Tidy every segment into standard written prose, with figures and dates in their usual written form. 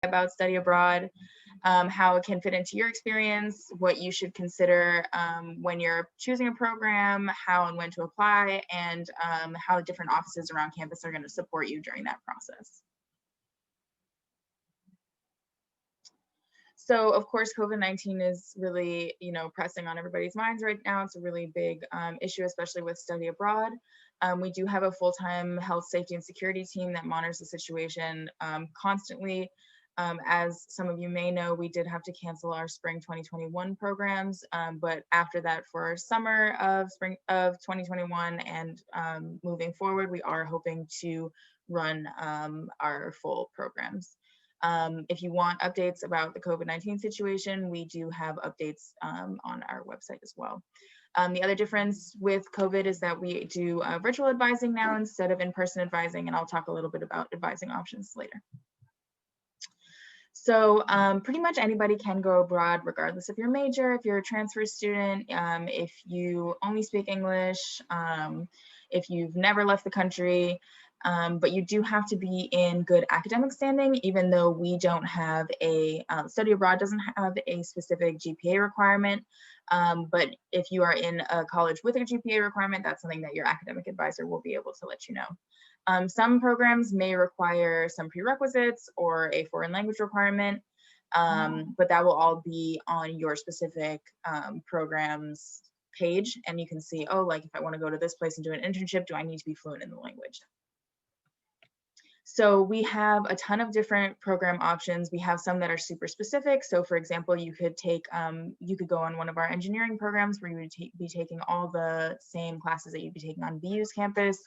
about study abroad, how it can fit into your experience, what you should consider when you're choosing a program, how and when to apply, and how different offices around campus are going to support you during that process. So of course, COVID-19 is really, pressing on everybody's minds right now. It's a really big issue, especially with study abroad. We do have a full-time health, safety, and security team that monitors the situation constantly. As some of you may know, we did have to cancel our spring 2021 programs, but after that, for summer of 2021 and moving forward, we are hoping to run our full programs. If you want updates about the COVID-19 situation, we do have updates on our website as well. The other difference with COVID is that we do virtual advising now instead of in-person advising, and I'll talk a little bit about advising options later. So pretty much anybody can go abroad regardless of your major. If you're a transfer student, if you only speak English, if you've never left the country, but you do have to be in good academic standing, even though we don't have a, study abroad doesn't have a specific GPA requirement. But if you are in a college with a GPA requirement, that's something that your academic advisor will be able to let you know. Some programs may require some prerequisites or a foreign language requirement, but that will all be on your specific program's page. And you can see, oh, like if I want to go to this place and do an internship, do I need to be fluent in the language? So we have a ton of different program options. We have some that are super specific. So for example, you could go on one of our engineering programs where you would be taking all the same classes that you'd be taking on BU's campus.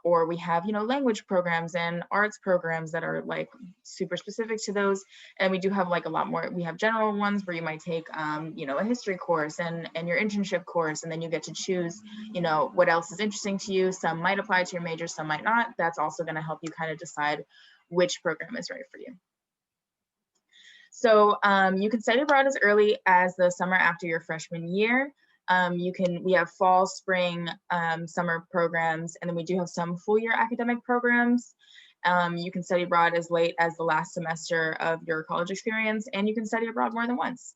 Or we have, language programs and arts programs that are like super specific to those. And we do have like a lot more. We have general ones where you might take, a history course and your internship course, and then you get to choose, what else is interesting to you. Some might apply to your major, some might not. That's also going to help you kind of decide which program is right for you. So you can study abroad as early as the summer after your freshman year. We have fall, spring, summer programs, and then we do have some full year academic programs. You can study abroad as late as the last semester of your college experience, and you can study abroad more than once.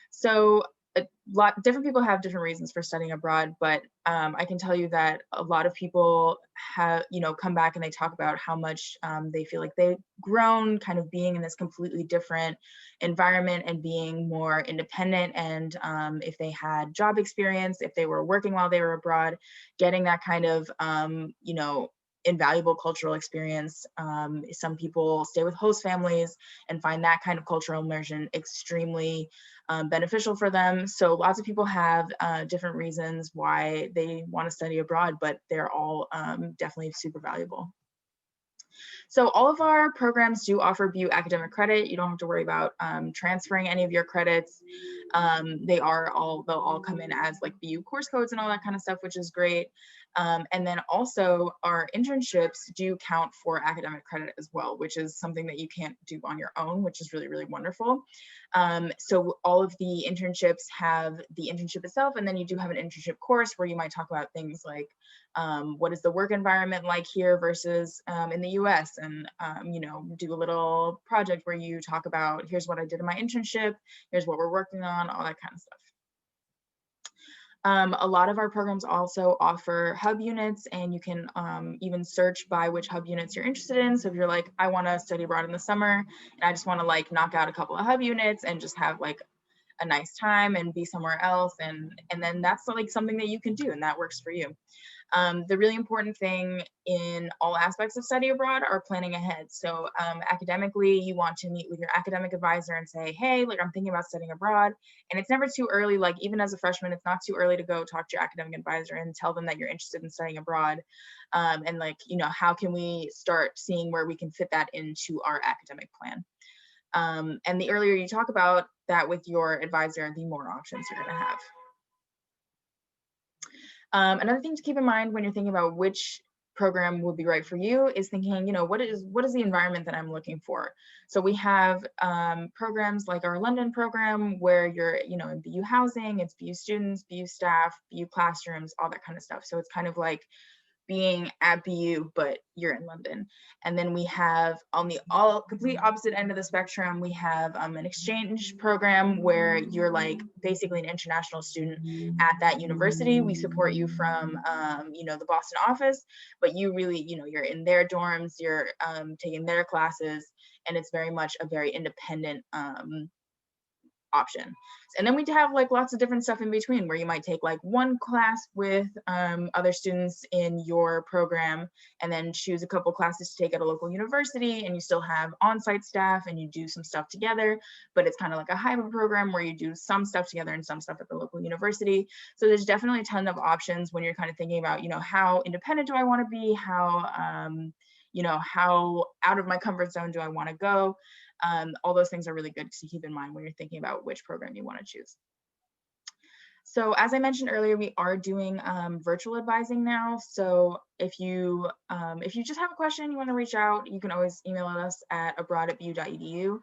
So different people have different reasons for studying abroad, but I can tell you that a lot of people have, come back and they talk about how much they feel like they've grown kind of being in this completely different environment and being more independent. And if they had job experience, if they were working while they were abroad, getting that kind of, invaluable cultural experience. Some people stay with host families and find that kind of cultural immersion extremely beneficial for them. So lots of people have different reasons why they want to study abroad, but they're all definitely super valuable. So all of our programs do offer BU academic credit. You don't have to worry about transferring any of your credits. They'll all come in as like BU course codes and all that kind of stuff, which is great. And then also our internships do count for academic credit as well, which is something that you can't do on your own, which is really, really wonderful. So all of the internships have the internship itself, and then you do have an internship course where you might talk about things like what is the work environment like here versus in the US, and do a little project where you talk about, here's what I did in my internship, here's what we're working on, all that kind of stuff. A lot of our programs also offer hub units, and you can even search by which hub units you're interested in. So if you're like, I want to study abroad in the summer and I just want to like knock out a couple of hub units and just have like a nice time and be somewhere else, and then that's like something that you can do and that works for you. The really important thing in all aspects of study abroad are planning ahead. So academically, you want to meet with your academic advisor and say, hey, like I'm thinking about studying abroad. And it's never too early, like even as a freshman, it's not too early to go talk to your academic advisor and tell them that you're interested in studying abroad. And like, how can we start seeing where we can fit that into our academic plan? And the earlier you talk about that with your advisor, the more options you're going to have. Another thing to keep in mind when you're thinking about which program would be right for you is thinking, what is the environment that I'm looking for? So we have programs like our London program where you're, in BU housing, it's BU students, BU staff, BU classrooms, all that kind of stuff. So it's kind of like being at BU, but you're in London. And then we have on the all complete opposite end of the spectrum, we have an exchange program where you're like basically an international student at that university. We support you from, you know, the Boston office, but you really, you know, you're in their dorms, you're taking their classes, and it's very much a very independent option. And then we have like lots of different stuff in between where you might take like one class with other students in your program and then choose a couple classes to take at a local university, and you still have on-site staff and you do some stuff together, but it's kind of like a hybrid program where you do some stuff together and some stuff at the local university. So there's definitely a ton of options when you're kind of thinking about, you know, how independent do I want to be? How, you know, how out of my comfort zone do I want to go? All those things are really good to keep in mind when you're thinking about which program you want to choose. So as I mentioned earlier, we are doing virtual advising now. So if you just have a question, you want to reach out, you can always email us at abroad@bu.edu.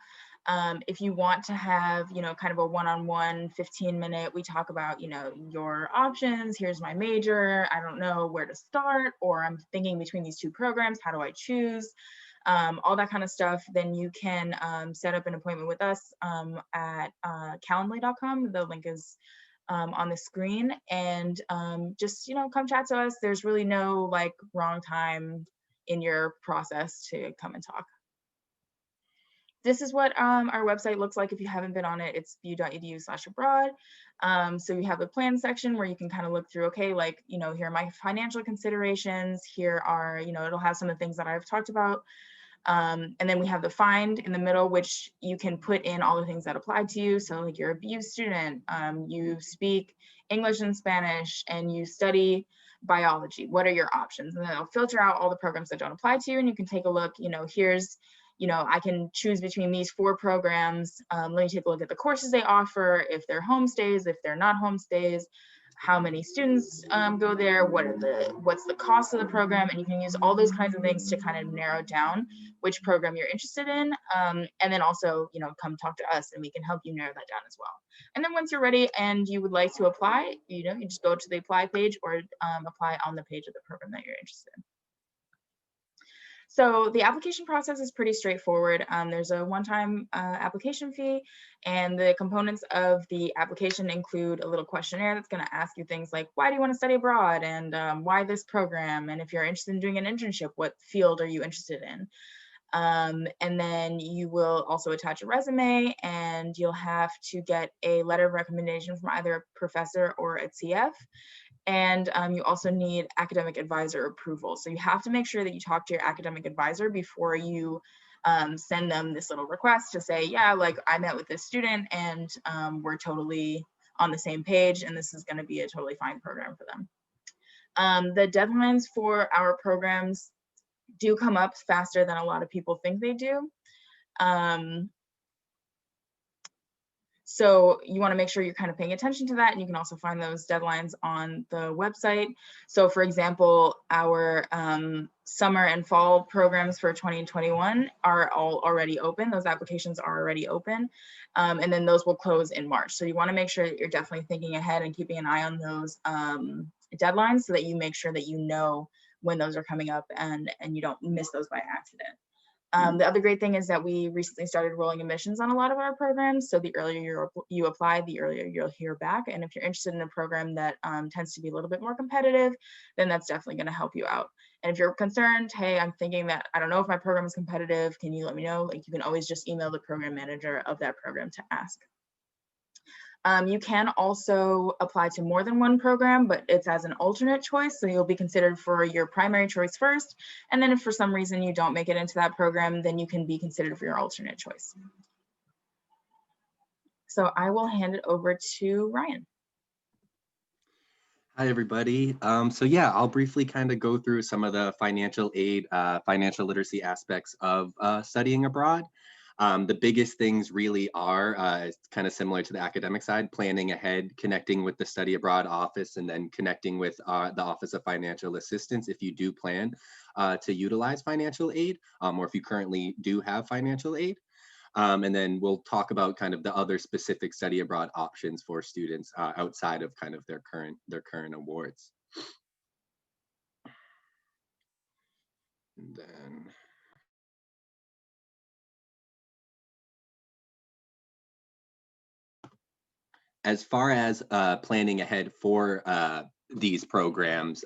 If you want to have, you know, kind of a one-on-one 15-minute, we talk about, you know, your options. Here's my major. I don't know where to start, or I'm thinking between these two programs. How do I choose? All that kind of stuff, then you can set up an appointment with us at calendly.com. The link is on the screen, and just, you know, come chat to us. There's really no like wrong time in your process to come and talk. This is what our website looks like if you haven't been on it. It's bu.edu/abroad. So you have the plan section where you can kind of look through, okay, like, you know, here are my financial considerations. Here are, you know, it'll have some of the things that I've talked about. And then we have the find in the middle, which you can put in all the things that apply to you. So like you're a BU student, you speak English and Spanish, and you study biology. What are your options? And then it'll filter out all the programs that don't apply to you, and you can take a look, you know, here's, you know, I can choose between these 4 programs. Let me take a look at the courses they offer, if they're homestays, if they're not homestays, how many students go there, what's the cost of the program, and you can use all those kinds of things to kind of narrow down which program you're interested in, and then also, you know, come talk to us and we can help you narrow that down as well. And then once you're ready and you would like to apply, you know, you just go to the apply page or apply on the page of the program that you're interested in. So the application process is pretty straightforward. There's a one-time application fee, and the components of the application include a little questionnaire that's going to ask you things like, why do you want to study abroad, and why this program, and if you're interested in doing an internship, what field are you interested in? And then you will also attach a resume, and you'll have to get a letter of recommendation from either a professor or a TF. And you also need academic advisor approval. So you have to make sure that you talk to your academic advisor before you send them this little request to say, yeah, like I met with this student and we're totally on the same page, and this is going to be a totally fine program for them. The deadlines for our programs do come up faster than a lot of people think they do. So you want to make sure you're kind of paying attention to that, and you can also find those deadlines on the website. So for example, our summer and fall programs for 2021 are all already open. Those applications are already open, and then those will close in March. So you want to make sure that you're definitely thinking ahead and keeping an eye on those deadlines so that you make sure that you know when those are coming up and you don't miss those by accident. The other great thing is that we recently started rolling admissions on a lot of our programs. So the earlier you apply, the earlier you'll hear back. And if you're interested in a program that tends to be a little bit more competitive, then that's definitely going to help you out. And if you're concerned, hey, I'm thinking that I don't know if my program is competitive, can you let me know? Like, you can always just email the program manager of that program to ask. You can also apply to more than one program, but it's as an alternate choice. So you'll be considered for your primary choice first. And then if for some reason you don't make it into that program, then you can be considered for your alternate choice. So I will hand it over to Ryan. Hi, everybody. So yeah, I'll briefly kind of go through some of the financial aid, financial literacy aspects of studying abroad. The biggest things really are kind of similar to the academic side: planning ahead, connecting with the study abroad office, and then connecting with the Office of Financial Assistance if you do plan to utilize financial aid, or if you currently do have financial aid. And then we'll talk about kind of the other specific study abroad options for students outside of kind of their current awards. And then as far as planning ahead for these programs,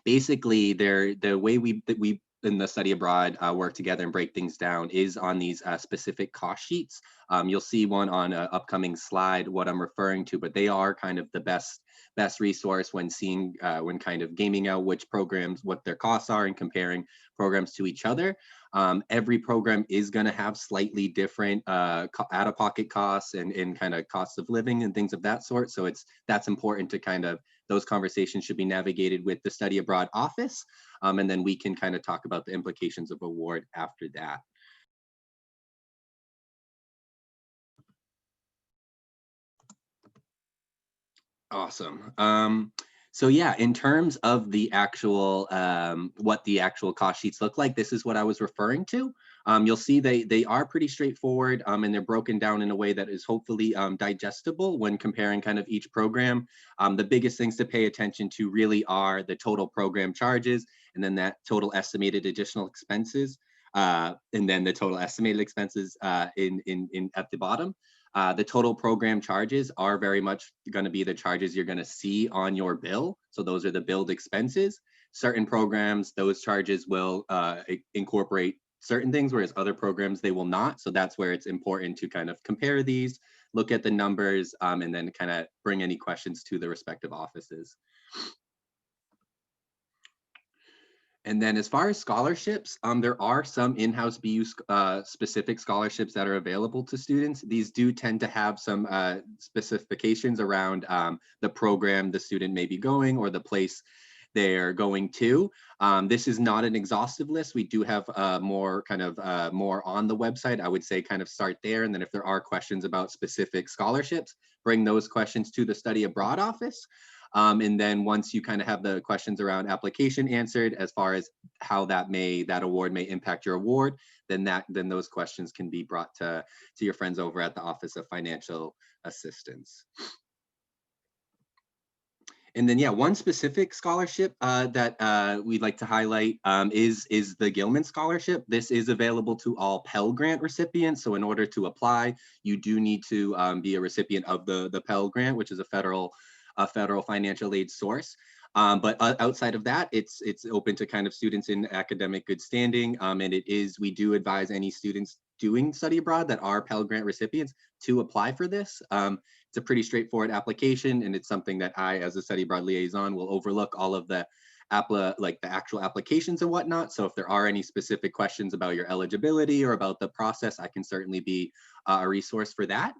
basically the way we in the study abroad work together and break things down is on these specific cost sheets. You'll see one on an upcoming slide what I'm referring to, but they are kind of the best resource when seeing when kind of gaming out which programs, what their costs are, and comparing programs to each other. Every program is going to have slightly different out-of-pocket costs and kind of costs of living and things of that sort. So that's important to kind of, those conversations should be navigated with the study abroad office. And then we can kind of talk about the implications of award after that. Awesome. So yeah, in terms of the actual what the actual cost sheets look like, this is what I was referring to. You'll see they are pretty straightforward, and they're broken down in a way that is hopefully digestible when comparing kind of each program. The biggest things to pay attention to really are the total program charges, and then that total estimated additional expenses, and then the total estimated expenses in at the bottom. The total program charges are very much going to be the charges you're going to see on your bill. So those are the billed expenses. Certain programs, those charges will incorporate certain things, whereas other programs, they will not. So that's where it's important to kind of compare these, look at the numbers, and then kind of bring any questions to the respective offices. And then as far as scholarships, there are some in-house BU specific scholarships that are available to students. These do tend to have some specifications around the program the student may be going or the place they're going to. This is not an exhaustive list. We do have more on the website. I would say kind of start there. And then if there are questions about specific scholarships, bring those questions to the study abroad office. And then once you kind of have the questions around application answered, as far as how that award may impact your award, then those questions can be brought to your friends over at the Office of Financial Assistance. And then, yeah, one specific scholarship that we'd like to highlight is the Gilman Scholarship. This is available to all Pell Grant recipients. So in order to apply, you do need to be a recipient of the Pell Grant, which is a federal financial aid source. But outside of that, it's open to kind of students in academic good standing. And we do advise any students doing study abroad that are Pell Grant recipients to apply for this. It's a pretty straightforward application, and it's something that I, as a study abroad liaison, will overlook all of the actual applications and whatnot. So if there are any specific questions about your eligibility or about the process, I can certainly be a resource for that.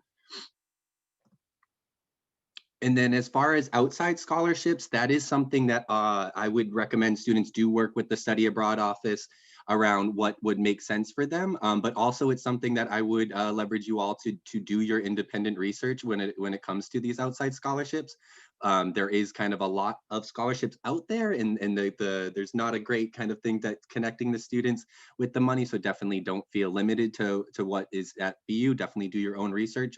And then as far as outside scholarships, that is something that I would recommend students do work with the study abroad office around what would make sense for them. But also it's something that I would leverage you all to do your independent research when it comes to these outside scholarships. There is kind of a lot of scholarships out there, and there's not a great kind of thing that's connecting the students with the money. So definitely don't feel limited to what is at BU. Definitely do your own research.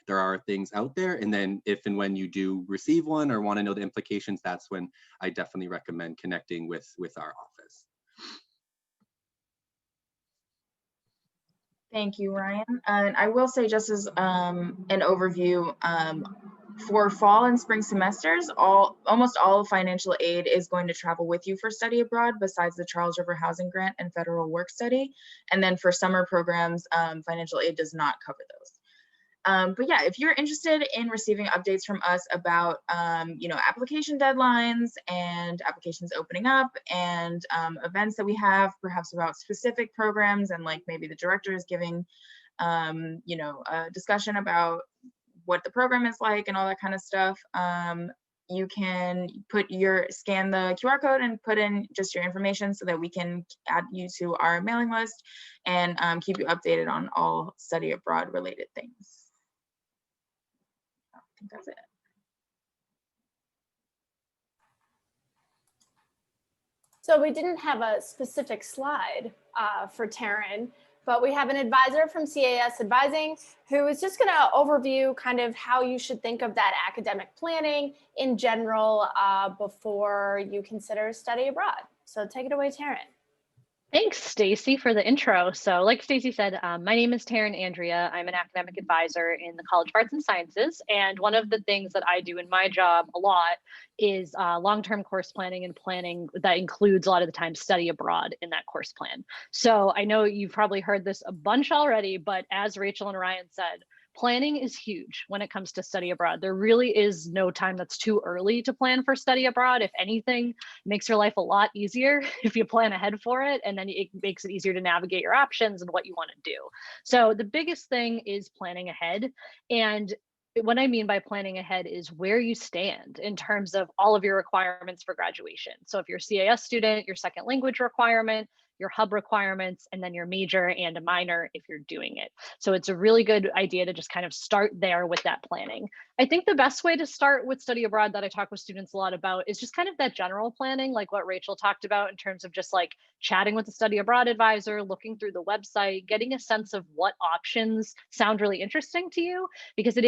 There are things out there. And then if and when you do receive one or want to know the implications, that's when I definitely recommend connecting with our office. Thank you, Ryan. And I will say, just as an overview, for fall and spring semesters, almost all financial aid is going to travel with you for study abroad, besides the Charles River Housing Grant and Federal Work Study. And then for summer programs, financial aid does not cover those. But yeah, if you're interested in receiving updates from us about, application deadlines and applications opening up and events that we have, perhaps about specific programs, and like maybe the director is giving, a discussion about what the program is like and all that kind of stuff, you can scan the QR code and put in just your information so that we can add you to our mailing list and keep you updated on all study abroad related things. I think that's it. So we didn't have a specific slide for Taryn, but we have an advisor from CAS Advising who is just going to overview kind of how you should think of that academic planning in general before you consider study abroad. So take it away, Taryn. Thanks, Stacy, for the intro. So like Stacy said, my name is Taryn Andrea. I'm an academic advisor in the College of Arts and Sciences. And one of the things that I do in my job a lot is long-term course planning and planning that includes a lot of the time study abroad in that course plan. So I know you've probably heard this a bunch already, but as Rachel and Ryan said, planning is huge when it comes to study abroad. There really is no time that's too early to plan for study abroad. If anything, it makes your life a lot easier if you plan ahead for it, and then it makes it easier to navigate your options and what you want to do. So the biggest thing is planning ahead. And what I mean by planning ahead is where you stand in terms of all of your requirements for graduation. So if you're a CAS student, your second language requirement, your hub requirements, and then your major and a minor if you're doing it. So it's a really good idea to just kind of start there with that planning. I think the best way to start with study abroad that I talk with students a lot about is just kind of that general planning, like what Rachel talked about in terms of just like chatting with the study abroad advisor, looking through the website, getting a sense of what options sound really interesting to you, because it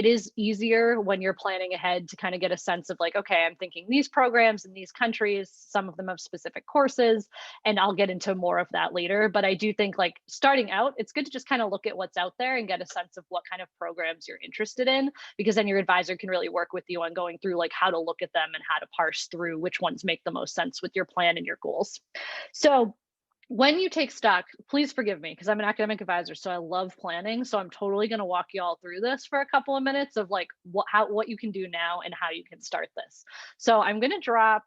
is easier when you're planning ahead to kind of get a sense of like, okay, I'm thinking these programs in these countries, some of them have specific courses, and I'll get into more of that later. But I do think like starting out, it's good to just kind of look at what's out there and get a sense of what kind of programs you're interested in, because then your advisor can really work with you on going through like how to look at them and how to parse through which ones make the most sense with your plan and your goals. So when you take stock, please forgive me because I'm an academic advisor, so I love planning. So I'm totally going to walk you all through this for a couple of minutes of like what you can do now and how you can start this. So I'm going to drop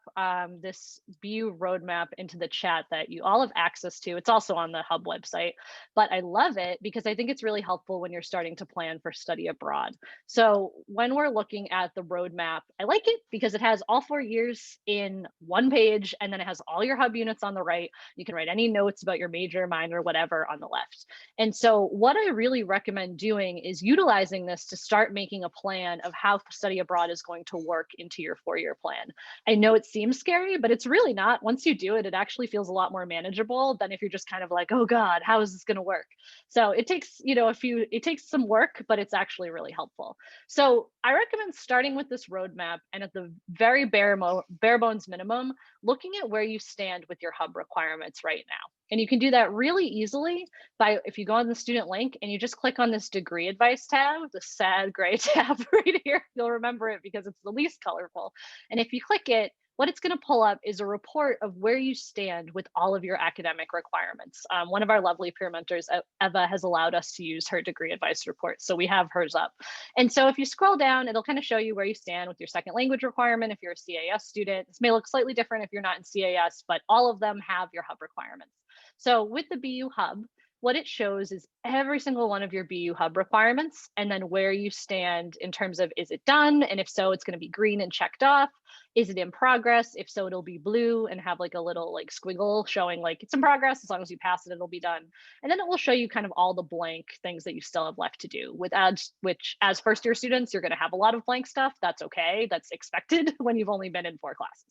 this BU roadmap into the chat that you all have access to. It's also on the Hub website, but I love it because I think it's really helpful when you're starting to plan for study abroad. So when we're looking at the roadmap, I like it because it has all 4 years in one page, and then it has all your hub units on the right. You can write any notes about your major, minor, whatever on the left. And so what I really recommend doing is utilizing this to start making a plan of how study abroad is going to work into your 4-year plan. I know it seems scary, but it's really not. Once you do it, it actually feels a lot more manageable than if you're just kind of like, oh God, how is this going to work? So it takes, it takes some work, but it's actually really helpful. So I recommend starting with this roadmap and at the very bare bones minimum, looking at where you stand with your hub requirements right now. And you can do that really easily by, if you go on the student link and you just click on this degree advice tab, the sad gray tab right here, you'll remember it because it's the least colorful. And if you click it, what it's going to pull up is a report of where you stand with all of your academic requirements. One of our lovely peer mentors, Eva, has allowed us to use her degree advice report. So we have hers up. And so if you scroll down, it'll kind of show you where you stand with your second language requirement if you're a CAS student. This may look slightly different if you're not in CAS, but all of them have your hub requirements. So with the BU Hub, what it shows is every single one of your BU Hub requirements, and then where you stand in terms of, is it done? And if so, it's going to be green and checked off. Is it in progress? If so, it'll be blue and have like a little like squiggle showing like it's in progress. As long as you pass it, it'll be done. And then it will show you kind of all the blank things that you still have left to do with ads, which as first year students, you're going to have a lot of blank stuff. That's okay. That's expected when you've only been in 4 classes.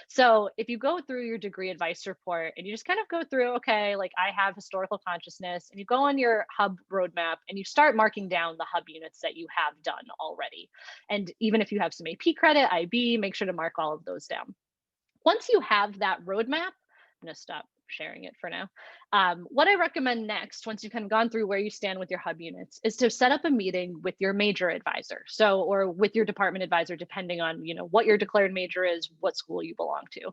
So if you go through your degree advice report and you just kind of go through, okay, like I have historical consciousness, and you go on your hub roadmap and you start marking down the hub units that you have done already. And even if you have some AP credit, IB, make sure to mark all of those down. Once you have that roadmap, I'm going to stop sharing it for now. What I recommend next, once you've kind of gone through where you stand with your hub units, is to set up a meeting with your major advisor. So, or with your department advisor, depending on, what your declared major is, what school you belong to,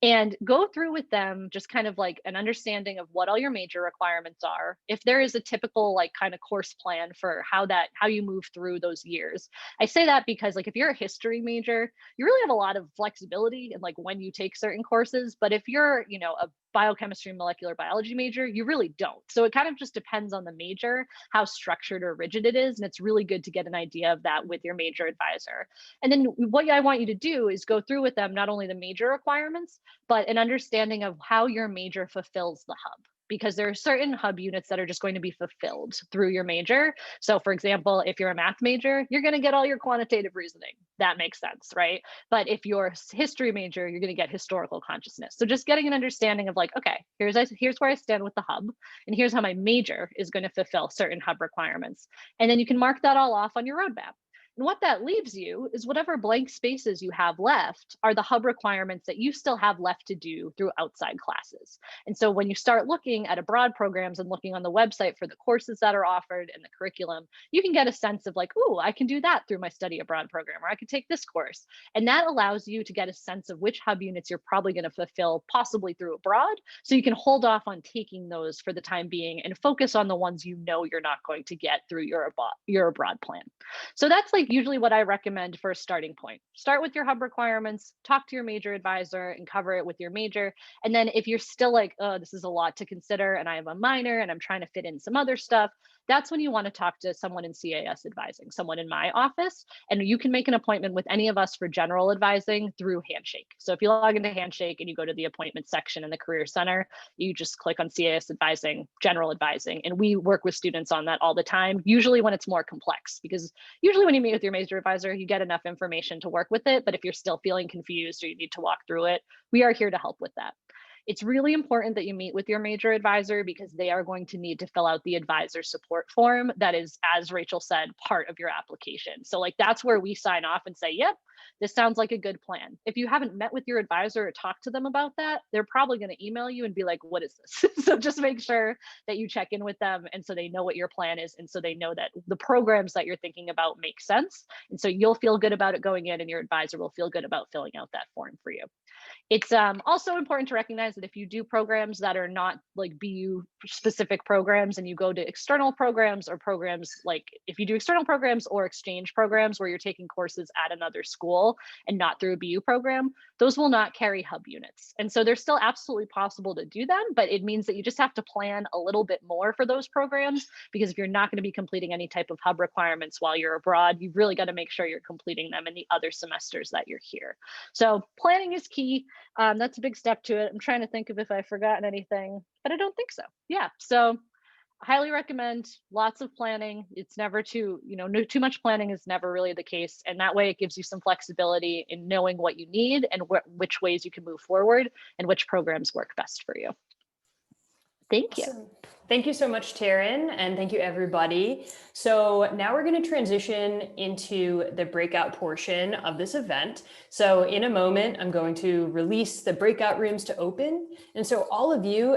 and go through with them just kind of like an understanding of what all your major requirements are. If there is a typical like kind of course plan for how you move through those years. I say that because like if you're a history major, you really have a lot of flexibility in like when you take certain courses. But if you're, a biochemistry and molecular biology major, you really don't. So it kind of just depends on the major, how structured or rigid it is. And it's really good to get an idea of that with your major advisor. And then what I want you to do is go through with them not only the major requirements, but an understanding of how your major fulfills the hub. Because there are certain hub units that are just going to be fulfilled through your major. So for example, if you're a math major, you're going to get all your quantitative reasoning. That makes sense, right? But if you're a history major, you're going to get historical consciousness. So just getting an understanding of like, okay, here's where I stand with the hub, and here's how my major is going to fulfill certain hub requirements. And then you can mark that all off on your roadmap. And what that leaves you is whatever blank spaces you have left are the hub requirements that you still have left to do through outside classes. And so when you start looking at abroad programs and looking on the website for the courses that are offered and the curriculum, you can get a sense of like, oh, I can do that through my study abroad program, or I could take this course. And that allows you to get a sense of which hub units you're probably going to fulfill, possibly through abroad. So you can hold off on taking those for the time being and focus on the ones you know you're not going to get through your abroad plan. So that's like usually what I recommend for a starting point. Start with your hub requirements, talk to your major advisor and cover it with your major. And then if you're still like, oh, this is a lot to consider and I have a minor and I'm trying to fit in some other stuff, that's when you want to talk to someone in CAS advising, someone in my office. And you can make an appointment with any of us for general advising through Handshake. So if you log into Handshake and you go to the appointment section in the Career Center, you just click on CAS advising, general advising. And we work with students on that all the time, usually when it's more complex, because usually when you meet with your major advisor, you get enough information to work with it. But if you're still feeling confused or you need to walk through it, we are here to help with that. It's really important that you meet with your major advisor because they are going to need to fill out the advisor support form that is, as Rachel said, part of your application. So like that's where we sign off and say, yep, this sounds like a good plan. If you haven't met with your advisor or talked to them about that, they're probably going to email you and be like, what is this? So just make sure that you check in with them and so they know what your plan is. And so they know that the programs that you're thinking about make sense. And so you'll feel good about it going in and your advisor will feel good about filling out that form for you. It's also important to recognize that if you do programs that are not like BU specific programs and you go to external programs or programs like if you do external programs or exchange programs where you're taking courses at another school and not through a BU program, those will not carry hub units. And so they're still absolutely possible to do them, but it means that you just have to plan a little bit more for those programs because if you're not going to be completing any type of hub requirements while you're abroad, you've really got to make sure you're completing them in the other semesters that you're here. So planning is key. That's a big step to it. I'm trying to think of if I've forgotten anything, but I don't think so. Yeah. So highly recommend lots of planning. It's never too much planning is never really the case. And that way it gives you some flexibility in knowing what you need and which ways you can move forward and which programs work best for you. Thank you. Awesome. Thank you so much, Taryn, and thank you, everybody. So now we're going to transition into the breakout portion of this event. So in a moment, I'm going to release the breakout rooms to open. And so all of you